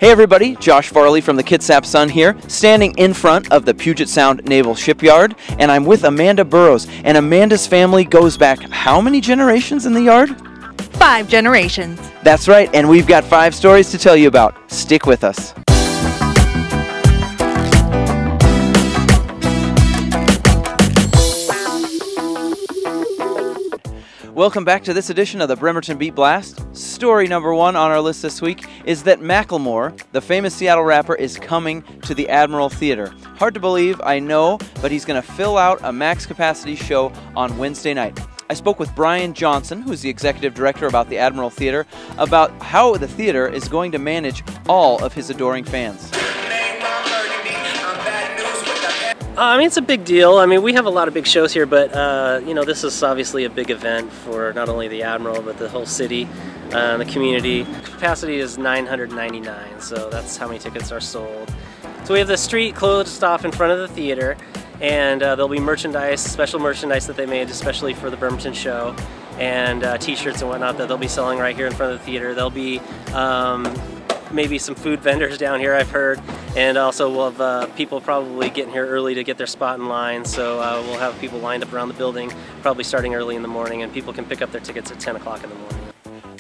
Hey everybody, Josh Farley from the Kitsap Sun here, standing in front of the Puget Sound Naval Shipyard, and I'm with Amanda Burrows, and Amanda's family goes back how many generations in the yard? 5 generations. That's right, and we've got 5 stories to tell you about. Stick with us. Welcome back to this edition of the Bremerton Beat Blast. Story number 1 on our list this week is that Macklemore, the famous Seattle rapper, is coming to the Admiral Theater. Hard to believe, I know, but he's going to fill out a max capacity show on Wednesday night. I spoke with Brian Johnson, who's the executive director about the Admiral Theater, about how the theater is going to manage all of his adoring fans. It's a big deal. We have a lot of big shows here, but this is obviously a big event for not only the Admiral, but the whole city and the community. Capacity is 999, so that's how many tickets are sold. So we have the street closed off in front of the theater, and there'll be merchandise, special merchandise that they made especially for the Bremerton show, and t-shirts and whatnot that they'll be selling right here in front of the theater. There'll be maybe some food vendors down here, I've heard, and also we'll have people probably getting here early to get their spot in line, so we'll have people lined up around the building, probably starting early in the morning, and people can pick up their tickets at 10 o'clock in the morning.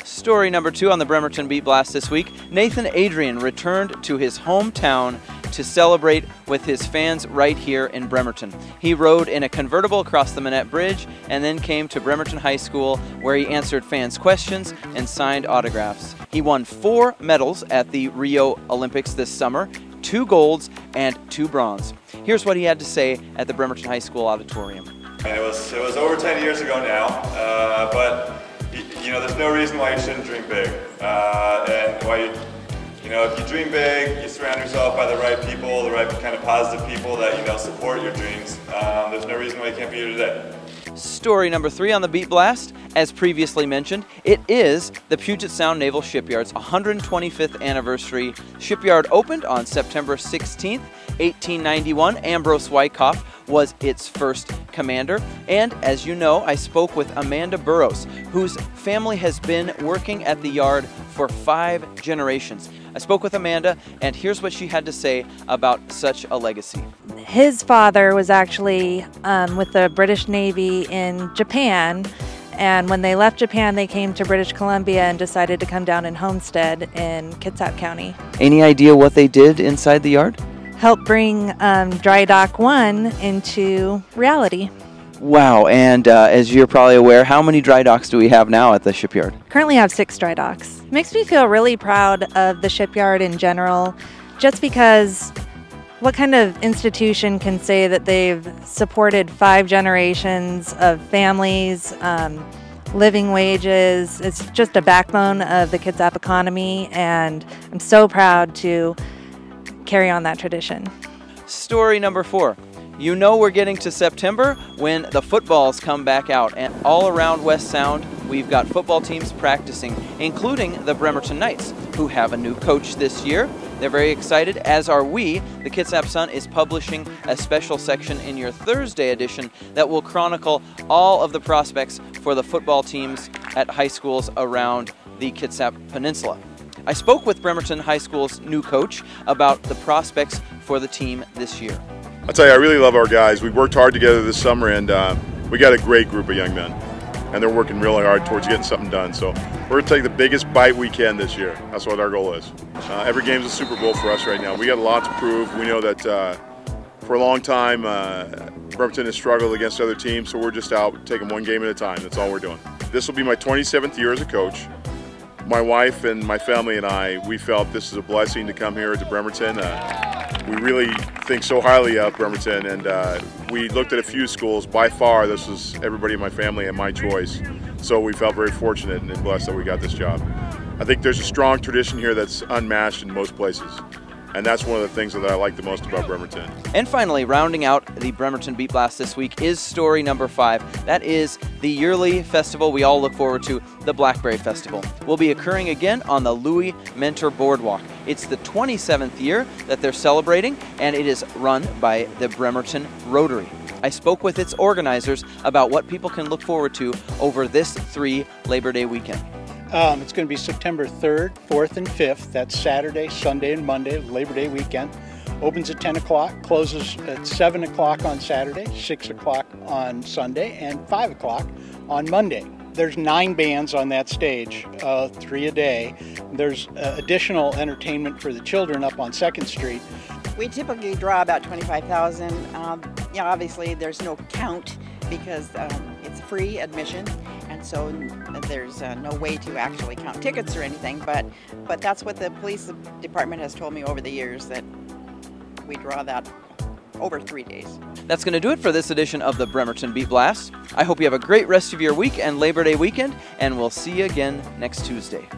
Story number 2 on the Bremerton Beat Blast this week, Nathan Adrian returned to his hometown to celebrate with his fans right here in Bremerton. He rode in a convertible across the Manette Bridge and then came to Bremerton High School, where he answered fans' questions and signed autographs. He won 4 medals at the Rio Olympics this summer, 2 golds and 2 bronze. Here's what he had to say at the Bremerton High School auditorium. It was over 10 years ago now, but there's no reason why you shouldn't dream big. And why if you dream big, you surround yourself by the right people, the right kind of positive people that support your dreams. There's no reason why you can't be here today. Story number 3 on the Beat Blast, as previously mentioned, it is the Puget Sound Naval Shipyard's 125th anniversary. Shipyard opened on September 16th, 1891. Ambrose Wyckoff was its first commander. And as you know, I spoke with Amanda Burrows, whose family has been working at the yard for 5 generations. I spoke with Amanda, and here's what she had to say about such a legacy. His father was actually with the British Navy in Japan, and when they left Japan, they came to British Columbia and decided to come down and homestead in Kitsap County. Any idea what they did inside the yard? Helped bring Dry Dock 1 into reality. Wow, and as you're probably aware, how many dry docks do we have now at the shipyard? Currently have 6 dry docks. Makes me feel really proud of the shipyard in general, just because what kind of institution can say that they've supported 5 generations of families, living wages? It's just a backbone of the Kitsap economy, and I'm so proud to carry on that tradition. Story number 4. You know we're getting to September when the footballs come back out, and all around West Sound we've got football teams practicing, including the Bremerton Knights, who have a new coach this year. They're very excited, as are we. The Kitsap Sun is publishing a special section in your Thursday edition that will chronicle all of the prospects for the football teams at high schools around the Kitsap Peninsula. I spoke with Bremerton High School's new coach about the prospects for the team this year. I'll tell you, I really love our guys. We worked hard together this summer, and we got a great group of young men, and they're working really hard towards getting something done. So we're going to take the biggest bite we can this year. That's what our goal is. Every game's a Super Bowl for us right now. We got a lot to prove. We know that for a long time, Bremerton has struggled against other teams, so we're just out taking one game at a time. That's all we're doing. This will be my 27th year as a coach. My wife and my family and I, we felt this is a blessing to come here to Bremerton. We really think so highly of Bremerton, and we looked at a few schools. By far, this was everybody in my family and my choice. So we felt very fortunate and blessed that we got this job. I think there's a strong tradition here that's unmatched in most places. And that's one of the things that I like the most about Bremerton. And finally, rounding out the Bremerton Beat Blast this week is story number 5. That is the yearly festival we all look forward to, the Blackberry Festival. Will be occurring again on the Louis Mentor Boardwalk. It's the 27th year that they're celebrating, and it is run by the Bremerton Rotary. I spoke with its organizers about what people can look forward to over this 3 Labor Day weekend. It's going to be September 3rd, 4th, and 5th. That's Saturday, Sunday, and Monday, Labor Day weekend. Opens at 10 o'clock, closes at 7 o'clock on Saturday, 6 o'clock on Sunday, and 5 o'clock on Monday. There's 9 bands on that stage, 3 a day. There's additional entertainment for the children up on 2nd Street. We typically draw about 25,000. Obviously there's no count because it's free admission, and so there's no way to actually count tickets or anything, but that's what the police department has told me over the years, that we draw that over 3 days. That's going to do it for this edition of the Bremerton Beat Blast. I hope you have a great rest of your week and Labor Day weekend, and we'll see you again next Tuesday.